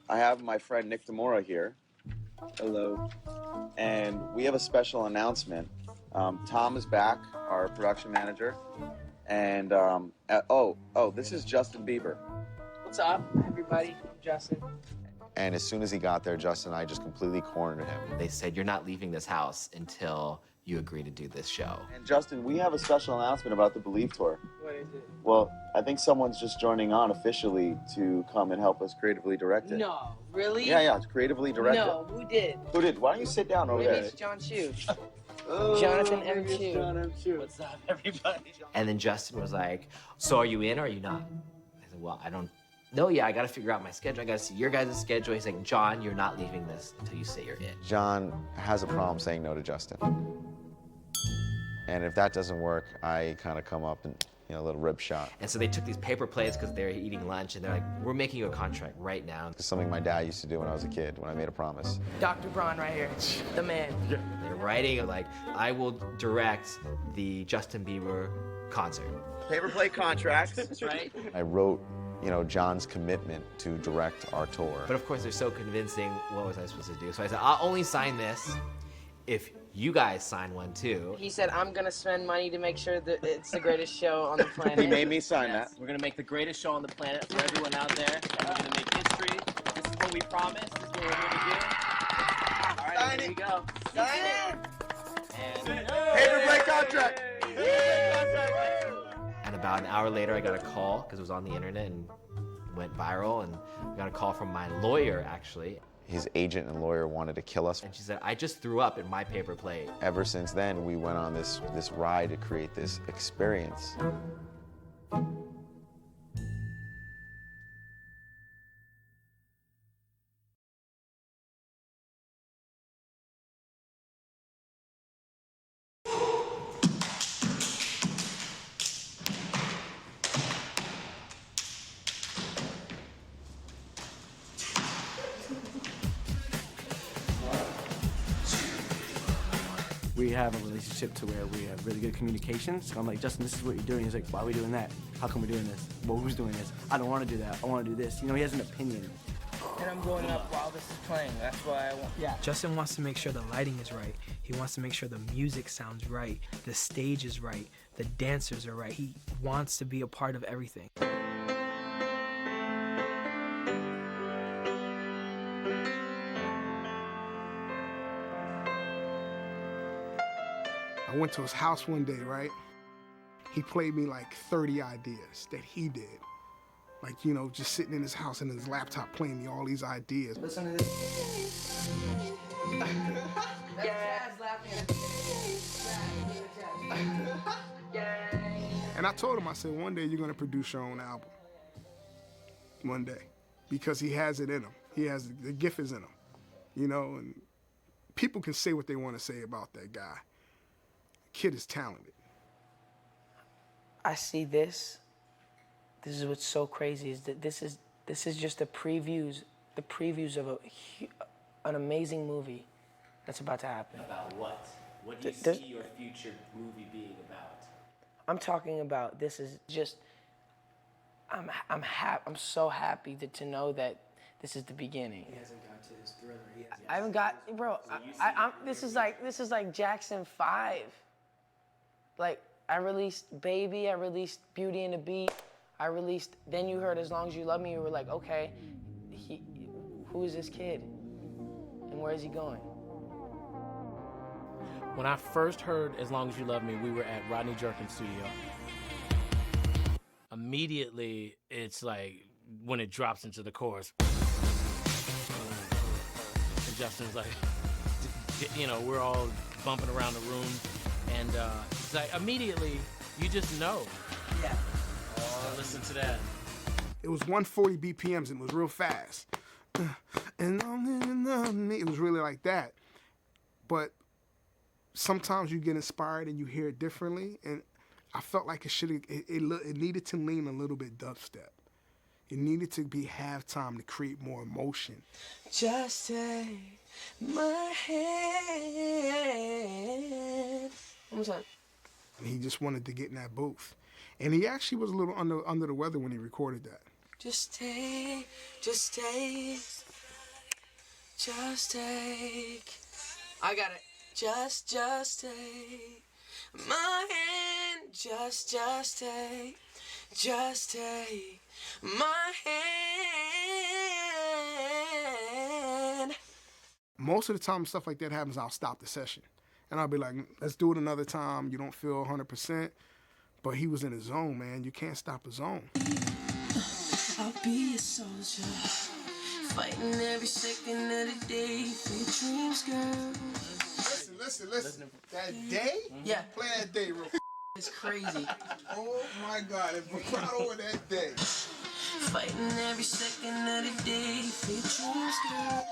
I have my friend Nick Demora here. Hello. And we have a special announcement. Tom is back, our production manager. And, this is Justin Bieber. What's up, everybody? I'm Justin. And as soon as he got there, Justin and I just completely cornered him. They said, you're not leaving this house until you agree to do this show. And Justin, we have a special announcement about the Believe Tour. What is it? Well, I think someone's just joining on officially to come and help us creatively direct it. No, really? Yeah, it's creatively directed. No, who did? Who did? Why don't you sit down over Maybe there? it's John Chu. Oh, Jonathan maybe it's M. Chu. John M. Chu. What's up, everybody? And then Justin was like, so are you in or are you not? I said, well, I don't know. Yeah, I got to figure out my schedule. I got to see your guys' schedule. He's like, John, you're not leaving this until you say you're in. John has a problem saying no to Justin. And if that doesn't work, I kind of come up and, a little rib shot. And so they took these paper plates because they're eating lunch, and they're like, we're making you a contract right now. It's something my dad used to do when I was a kid, when I made a promise. Dr. Braun right here, the man. They're writing like, I will direct the Justin Bieber concert. Paper plate contracts. Right? I wrote, John's commitment to direct our tour. But of course, they're so convincing, what was I supposed to do? So I said, I'll only sign this if you guys sign one too. He said, I'm going to spend money to make sure that it's the greatest show on the planet. He made me sign that. We're gonna make the greatest show on the planet for everyone out there, and we're gonna make history. This is what we promised. This is what we're here to do. All right, Sign here it. we go. Sign it. And Paper plate contract. And about an hour later, I got a call, because it was on the internet and went viral, and I got a call from my lawyer, actually. His agent and lawyer wanted to kill us. And she said, I just threw up in my paper plate. Ever since then, we went on this ride to create this experience. We have a relationship to where we have really good communication. So I'm like, Justin, this is what you're doing. He's like, why are we doing that? How come we're doing this? Well, who's doing this? I don't want to do that. I want to do this. He has an opinion. And I'm going up while this is playing. That's why I want. Yeah. Justin wants to make sure the lighting is right. He wants to make sure the music sounds right, the stage is right, the dancers are right. He wants to be a part of everything. I went to his house one day, right? He played me like 30 ideas that he did. Like, just sitting in his house and his laptop playing me all these ideas. Listen to this. And I told him, I said, one day you're gonna produce your own album. One day. Because he has it in him. The gift is in him. And people can say what they want to say about that guy. The kid is talented. I see this. This is what's so crazy is that this is just the previews of an amazing movie that's about to happen. About what? What do you see your future movie being about? I'm talking about this is just. I'm so happy to know that this is the beginning. He hasn't got to his thriller. I haven't got, bro. This is like Jackson 5. Like I released Baby, I released Beauty and the Beat, I released. Then you heard As Long as You Love Me. You were like, okay, who is this kid, and where is he going? when I first heard As Long as You Love Me, we were at Rodney Jerkins' studio. Immediately, it's like when it drops into the chorus. And Justin's like, you know, we're all bumping around the room. And it's like immediately, you just know. Yeah. Oh, listen to that. It was 140 BPMs and it was real fast. And it was really like that. But sometimes you get inspired and you hear it differently. And I felt like it needed to lean a little bit dubstep. It needed to be halftime to create more emotion. Just take my hand. One more time. And he just wanted to get in that booth. And he actually was a little under the weather when he recorded that. Just take just take. I got it. Just take my hand. Just take. Just take my hand. Most of the time, stuff like that happens, I'll stop the session. And I'll be like, let's do it another time. You don't feel 100%. But he was in his zone, man. You can't stop a zone. I'll be a soldier, fighting every second of the day for your dreams, girl. Listen. That day? Yeah. Play that day real quick. It's crazy. Oh my God, if Ricardo with that day. Fighting every second of the day for your dreams, girl.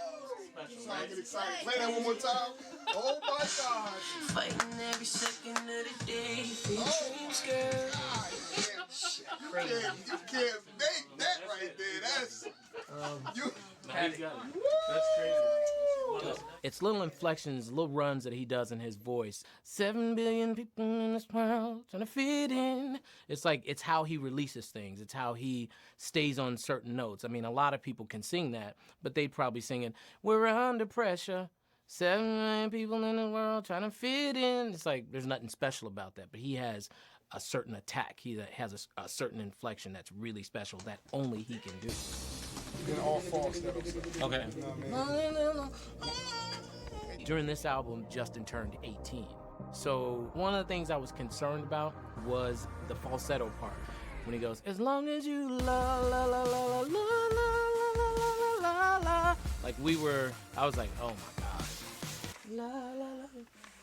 I get excited. Play that one more time. Oh my God. Fighting every second of the day for your dreams, girl. God, you can't make that right there. That's you. That's crazy. It's little inflections, little runs that he does in his voice. 7 billion people in this world trying to fit in. It's like, it's how he releases things. It's how he stays on certain notes. I mean, a lot of people can sing that, but they'd probably sing it, we're under pressure. 7 million people in the world trying to fit in. It's like, there's nothing special about that, but he has a certain attack. He has a certain inflection that's really special that only he can do. In all false, Okay. You know what I mean? During this album, Justin turned 18. So one of the things I was concerned about was the falsetto part. When he goes, as long as you la la la la la la la la la la. Like I was like, oh my God. La la la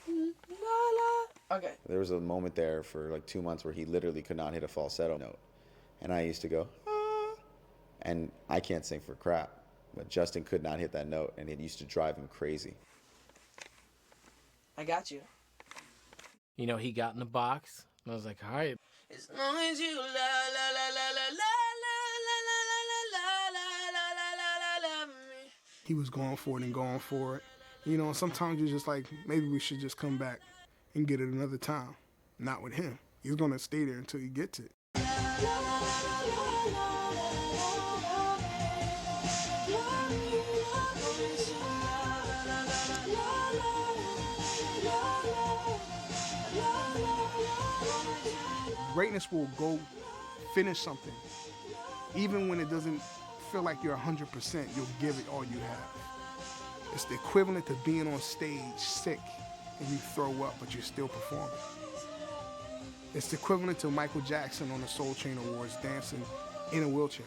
la. Okay. There was a moment there for like 2 months where he literally could not hit a falsetto note. And I used to go, and I can't sing for crap, but Justin could not hit that note, and it used to drive him crazy. I got you. You know, he got in the box, and I was like, all right. As long as you la la la la la la la la la la la la me. He was going for it and going for it. You know, sometimes you're just like, maybe we should just come back and get it another time. Not with him. He's gonna stay there until he gets it. Greatness will go finish something. Even when it doesn't feel like you're 100%, you'll give it all you have. It's the equivalent to being on stage sick and you throw up, but you're still performing. It's the equivalent to Michael Jackson on the Soul Train Awards dancing in a wheelchair.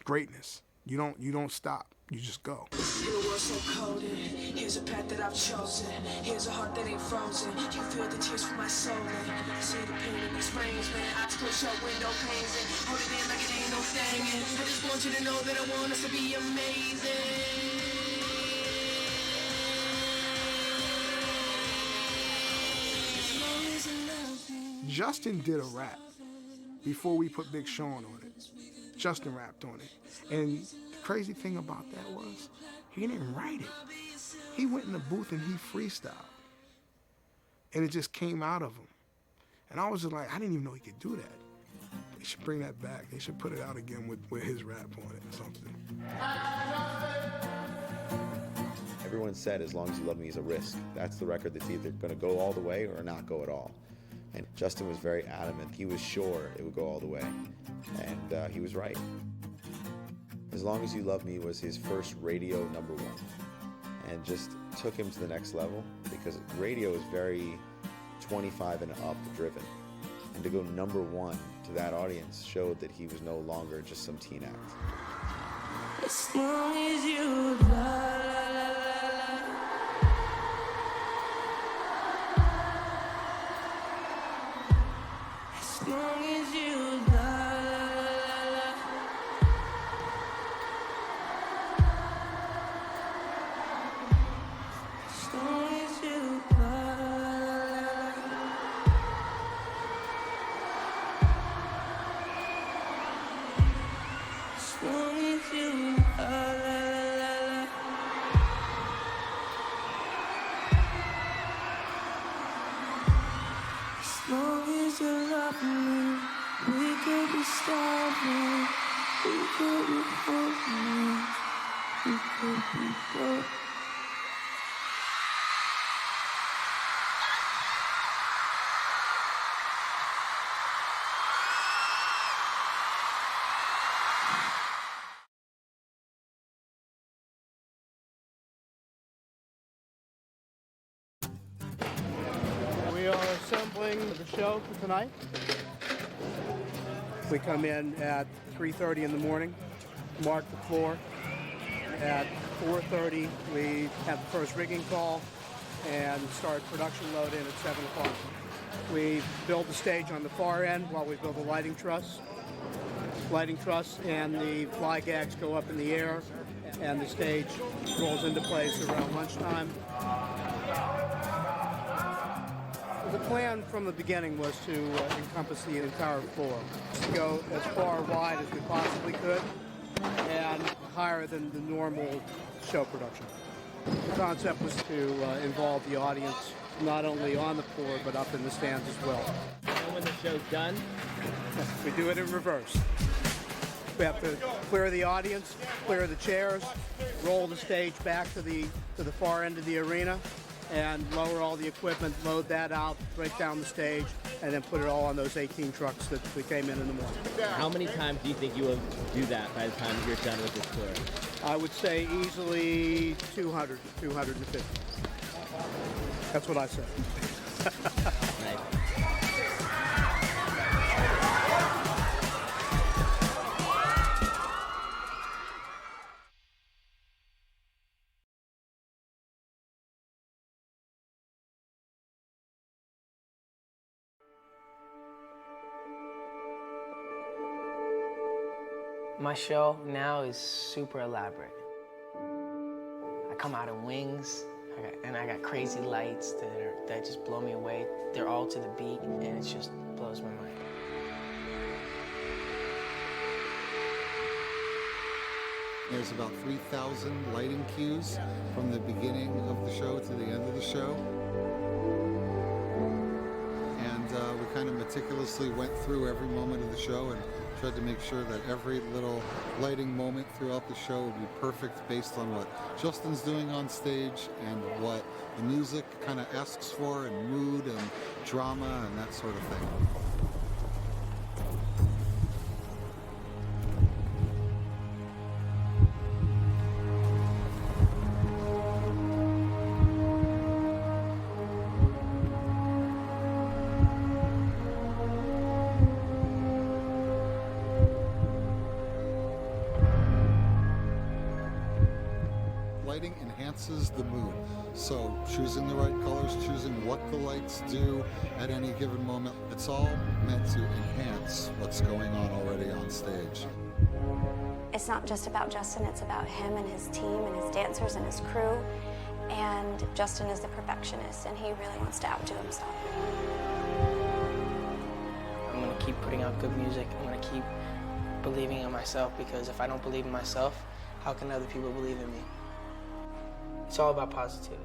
Greatness. You don't stop. You just go. In a world so cold, here's a path that I've chosen. Here's a heart that ain't frozen. You feel the tears from my soul, man. See the pain in these rains, man. Eyes close, shut, window panes, and hold it in like it ain't no thing. And I just want you to know that I want us to be amazing. Justin did a rap before we put Big Sean on it. Justin rapped on it. And the crazy thing about that was, he didn't write it. He went in the booth and he freestyled. And it just came out of him. And I was just like, I didn't even know he could do that. They should bring that back. They should put it out again with his rap on it or something. Everyone said, As Long As You Love Me is a risk. That's the record that's either going to go all the way or not go at all. And Justin was very adamant. He was sure it would go all the way. And he was right. As Long As You Love Me was his first radio #1. And just took him to the next level because radio is very 25 and up driven. And to go #1 to that audience showed that he was no longer just some teen act. As long as you love. As long as you love, as long as you love, as long as you love, as long as you love me, we could be starving. We are assembling the show for tonight. We come in at 3:30 in the morning, mark the floor. At 4:30, we have the first rigging call and start production load in at 7 o'clock. We build the stage on the far end while we build the lighting truss. Lighting truss and the fly gags go up in the air, and the stage rolls into place around lunchtime. The plan from the beginning was to encompass the entire floor, to go as far wide as we possibly could and higher than the normal show production. The concept was to involve the audience not only on the floor but up in the stands as well. And when the show's done, we do it in reverse. We have to clear the audience, clear the chairs, roll the stage back to the far end of the arena, and lower all the equipment, load that out, break down the stage, and then put it all on those 18 trucks that we came in the morning. how many times do you think you will do that by the time you're done with this tour? I would say easily 200, 250. That's what I said. Nice. My show now is super elaborate. I come out in wings, and I got crazy lights that just blow me away. They're all to the beat, and it just blows my mind. There's about 3,000 lighting cues from the beginning of the show to the end of the show. And we kind of meticulously went through every moment of the show and tried to make sure that every little lighting moment throughout the show would be perfect based on what Justin's doing on stage and what the music kind of asks for, and mood and drama and that sort of thing. Lighting enhances the mood. So choosing the right colors, choosing what the lights do at any given moment, it's all meant to enhance what's going on already on stage. It's not just about Justin, it's about him and his team and his dancers and his crew. And Justin is the perfectionist, and he really wants to outdo himself. I'm gonna keep putting out good music. I'm gonna keep believing in myself, because if I don't believe in myself, how can other people believe in me? It's all about positivity.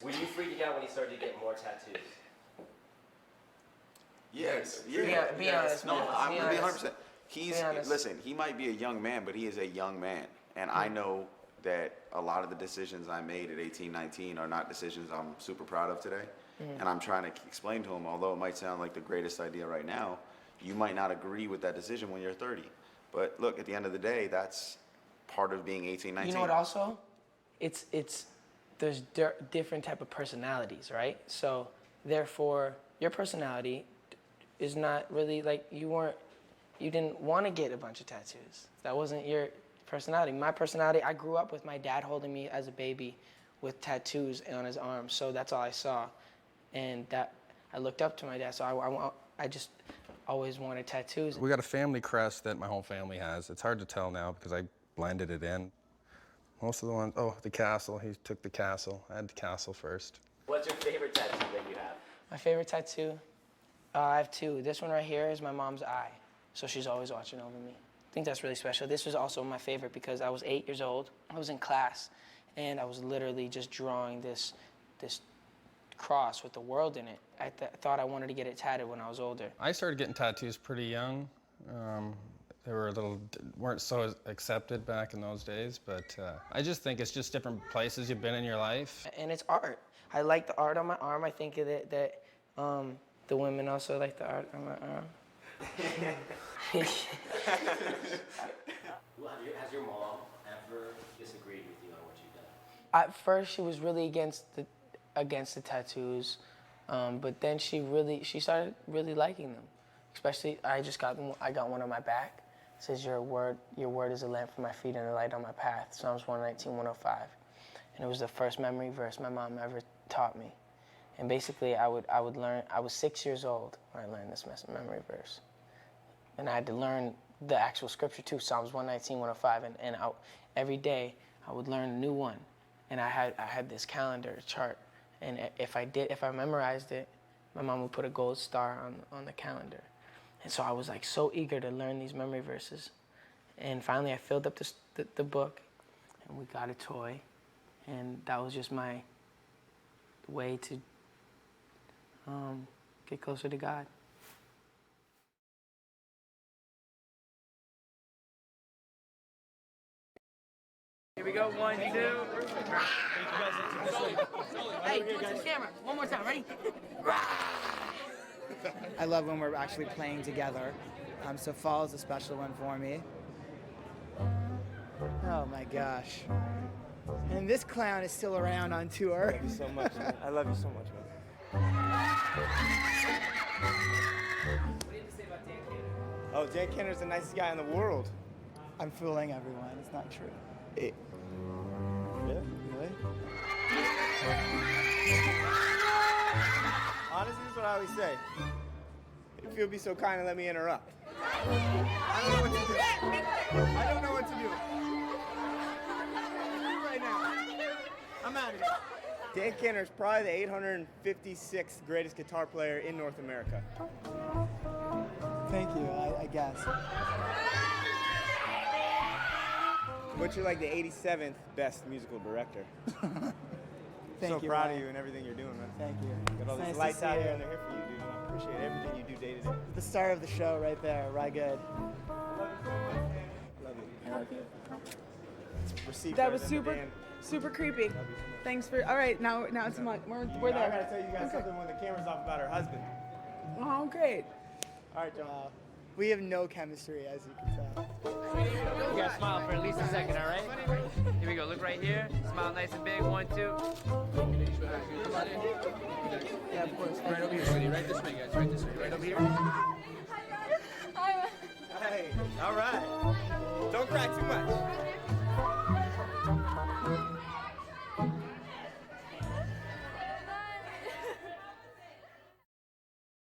Were you freaking out when he started to get more tattoos? Yes. Be honest, No, man. I'm Be gonna be honest. 100%. He's Be honest. listen. He might be a young man, but he is a young man, and I know that a lot of the decisions I made at 18, 19 are not decisions I'm super proud of today. And I'm trying to explain to him, although it might sound like the greatest idea right now, you might not agree with that decision when you're 30. But look, at the end of the day, that's part of being 18, 19. You know what also? There's different type of personalities, right? So therefore, your personality is not really like you didn't want to get a bunch of tattoos. That wasn't your personality. My personality, I grew up with my dad holding me as a baby with tattoos on his arms, so that's all I saw. And that I looked up to my dad, so I just always wanted tattoos. We got a family crest that my whole family has. It's hard to tell now because I blended it in. Most of the ones, the castle, he took the castle. I had the castle first. What's your favorite tattoo that you have? My favorite tattoo? I have two. This one right here is my mom's eye, so she's always watching over me. I think that's really special. This was also my favorite because I was 8 years old. I was in class, and I was literally just drawing this cross with the world in it. I thought I wanted to get it tatted when I was older. I started getting tattoos pretty young. They were weren't so accepted back in those days, but I just think it's just different places you've been in your life. And it's art. I like the art on my arm. I think that the women also like the art on my arm. Has your mom ever disagreed with you on what you've done? At first, she was really against the tattoos, but then she started really liking them. Especially, I got one on my back. It says, your word is a lamp for my feet and a light on my path. Psalms 119, 105. And it was the first memory verse my mom ever taught me. And basically, I would learn. I was 6 years old when I learned this memory verse, and I had to learn the actual scripture too, Psalms 119, 105. And every day I would learn a new one, and I had this calendar chart. And if I memorized it, my mom would put a gold star on the calendar. And so I was like so eager to learn these memory verses. And finally I filled up the book, and we got a toy. And that was just my way to get closer to God. Here we go, 1, 2. Hey, do it to the camera. One more time, ready? I love when we're actually playing together. So fall is a special one for me. Oh my gosh. And this clown is still around on tour. I love you so much, man. I love you so much, man. What do you have to say about Dan Cannon? Oh, Dan Kenner's the nicest guy in the world. I'm fooling everyone. It's not true. Really? Honestly, this is what I always say. If you'll be so kind and let me interrupt. I don't know what to do. I don't know what to do. Right now. I'm out of here. Dan Kenner's probably the 856th greatest guitar player in North America. Thank you, I guess. But you're like the 87th best musical director. Thank you, proud Ryan. of you and everything you're doing, man. Thank you. Got all It's these nice to lights see out you. here and they're here for you, dude. And I appreciate everything you do day to day. The star of the show right there, right good. Love you. I love you. Receive That better was than super, Dan. super creepy. Thanks for. All right, now it's much. We're Now there. I gotta tell you guys something when the camera's off about her husband. Oh, great. All right, John. We have no chemistry, as you can tell. You gotta smile for at least a second, all right? Here we go. Look right here. Smile nice and big. 1, 2. Yeah, of course. Right over here, sweetie. Right this way, guys. Right this way. Right over here. Hey, all right. Don't cry too much.